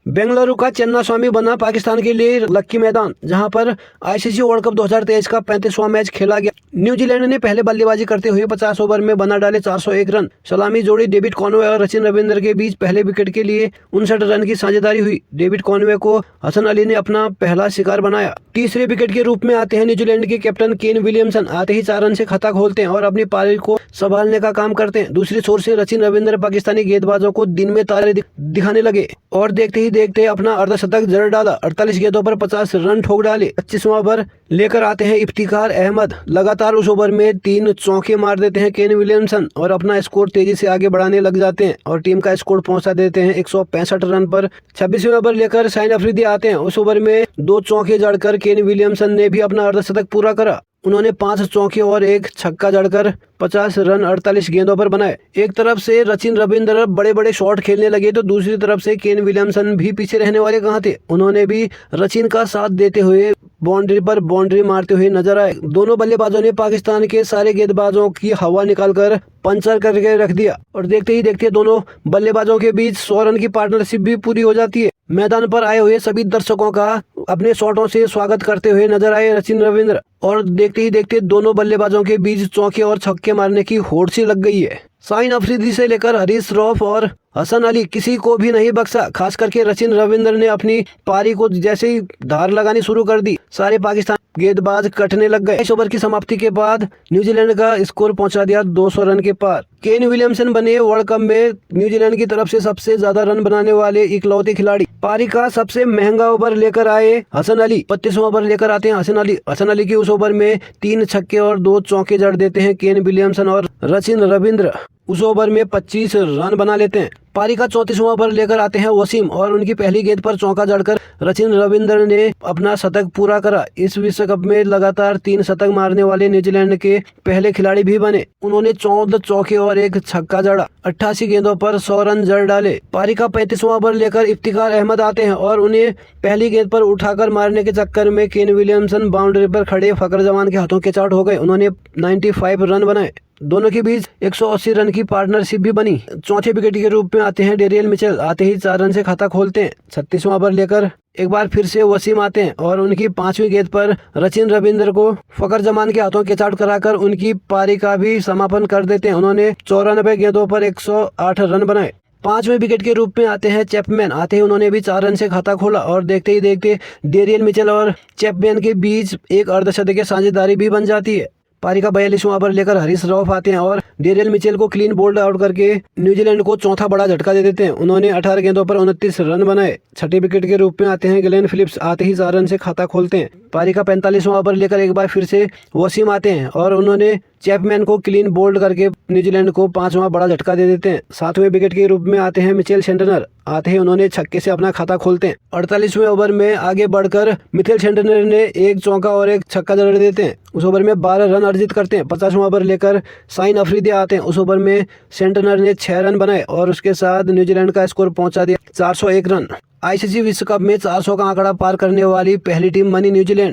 बेंगलुरु का चेन्नास्वामी बना पाकिस्तान के लिए लक्की मैदान, जहां पर आईसीसी वर्ल्ड कप 2023 का 35वां मैच खेला गया। न्यूजीलैंड ने पहले बल्लेबाजी करते हुए 50 ओवर में बना डाले 401 रन। सलामी जोड़ी डेविड कॉनवे और सचिन रविंद्र के बीच पहले विकेट के लिए 59 रन की साझेदारी हुई। डेविड कॉनवे को हसन अली ने अपना पहला शिकार बनाया। तीसरे विकेट के रूप में आते हैं न्यूजीलैंड के कैप्टन केन विलियमसन। आते ही 4 रन से खाता खोलते हैं और अपनी पारी को संभालने का काम करते हैं। दूसरी छोर से सचिन रविंद्र पाकिस्तानी गेंदबाजों को दिन में तारे दिखाने लगे और देखते ही देखते अपना अर्धशतक जड़ डाला। 48 गेंदों पर 50 रन ठोक डाले। 25वां ओवर लेकर आते हैं इफ्तिखार अहमद। लगातार उस ओवर में 3 चौके मार देते हैं केन विलियमसन और अपना स्कोर तेजी से आगे बढ़ाने लग जाते हैं और टीम का स्कोर पहुंचा देते हैं 165 रन पर। 26वें ओवर लेकर शाहिन अफरीदी आते हैं। उस ओवर में 2 चौके जड़कर केन विलियमसन ने भी अपना अर्धशतक पूरा करा। उन्होंने 5 चौके और 1 छक्का जड़कर 50 रन 48 गेंदों पर बनाए। एक तरफ से सचिन रविंद्र बड़े बड़े शॉट खेलने लगे तो दूसरी तरफ से केन विलियमसन भी पीछे रहने वाले कहाँ थे। उन्होंने भी सचिन का साथ देते हुए बाउंड्री पर बाउंड्री मारते हुए नजर आए। दोनों बल्लेबाजों ने पाकिस्तान के सारे गेंदबाजों की हवा निकालकर पंचर करके रख दिया और देखते ही देखते दोनों बल्लेबाजों के बीच 100 रन की पार्टनरशिप भी पूरी हो जाती है। मैदान पर आए हुए सभी दर्शकों का अपने शॉटों से स्वागत करते हुए नजर आए सचिन रविंद्र और देखते ही देखते दोनों बल्लेबाजों के बीच चौके और छक्के मारने की होड़ सी लग गई है। शाहिन अफरीदी से लेकर हरीश रऊफ और हसन अली किसी को भी नहीं बख्शा। खास करके सचिन रविंद्र ने अपनी पारी को जैसे ही धार लगानी शुरू कर दी, सारे पाकिस्तान गेंदबाज कटने लग गए। 22 ओवर की समाप्ति के बाद न्यूजीलैंड का स्कोर पहुंचा दिया 200 रन के पार। केन विलियमसन बने वर्ल्ड कप में न्यूजीलैंड की तरफ से सबसे ज्यादा रन बनाने वाले इकलौते खिलाड़ी। पारी का सबसे महंगा ओवर लेकर आए हसन अली। 25वां ओवर लेकर आते हैं हसन अली के उस ओवर में 3 छक्के और 2 चौके जड़ देते हैं केन विलियमसन और सचिन रविंद्र उस ओवर में 25 रन बना लेते हैं। पारी का 34वां ओवर लेकर आते हैं वसीम और उनकी पहली गेंद पर चौका जड़कर सचिन रविंद्र ने अपना शतक पूरा करा। इस विश्व कप में लगातार 3 शतक मारने वाले न्यूजीलैंड के पहले खिलाड़ी भी बने। उन्होंने 14 चौके और 1 छक्का जड़ा। 88 गेंदों पर 100 रन जड़ डाले। पारी का 35वां ओवर लेकर इफ्तिखार अहमद आते हैं और उन्हें पहली गेंद पर उठाकर मारने के चक्कर में केन विलियमसन बाउंड्री पर खड़े फकर जमान के हाथों के चाट हो गए। उन्होंने 95 रन बनाए। दोनों के बीच 180 रन की पार्टनरशिप भी बनी। चौथे विकेट के रूप में आते हैं डेरियल मिचेल। आते ही 4 रन से खाता खोलते हैं। 36वां ओवर लेकर एक बार फिर से वसीम आते हैं और उनकी 5वीं गेंद पर सचिन रविंद्र को फकर जमान के हाथों के चाट कराकर उनकी पारी का भी समापन कर देते हैं। उन्होंने 94 गेंदों पर 108 रन बनाए। 5वें विकेट के रूप में आते हैं चैपमैन। आते ही उन्होंने भी 4 रन से खाता खोला और देखते ही देखते डेरियल मिचेल और चैपमैन के बीच एक अर्धशतकीय की साझेदारी भी बन जाती है। पारी का 42वां ओवर लेकर हरीश रऊफ आते हैं और डेरियल मिचेल को क्लीन बोल्ड आउट करके न्यूजीलैंड को चौथा बड़ा झटका दे देते हैं। उन्होंने 18 गेंदों पर 29 रन बनाए। 6ठे विकेट के रूप में आते हैं ग्लेन फिलिप्स। आते ही 4 रन से खाता खोलते हैं। पारी का 45वां ओवर लेकर एक बार फिर से वसीम आते हैं और उन्होंने चैपमैन को क्लीन बोल्ड करके न्यूजीलैंड को 5वां बड़ा झटका दे देते हैं। 7वें विकेट के रूप में आते हैं मिचेल सेंटनर। आते ही उन्होंने छक्के से अपना खाता खोलते हैं। 48वें ओवर में आगे बढ़कर मिचेल सेंटनर ने 1 चौका और 1 छक्का जड़ देते हैं। उस ओवर में 12 रन अर्जित करते हैं। 50वां ओवर लेकर शाहिन अफरीदी आते हैं। उस ओवर में सेंटनर ने 6 रन बनाए और उसके साथ न्यूजीलैंड का स्कोर पहुंचा दिया 401 रन। आईसीसी विश्व कप में 400 का आंकड़ा पार करने वाली पहली टीम बनी न्यूजीलैंड।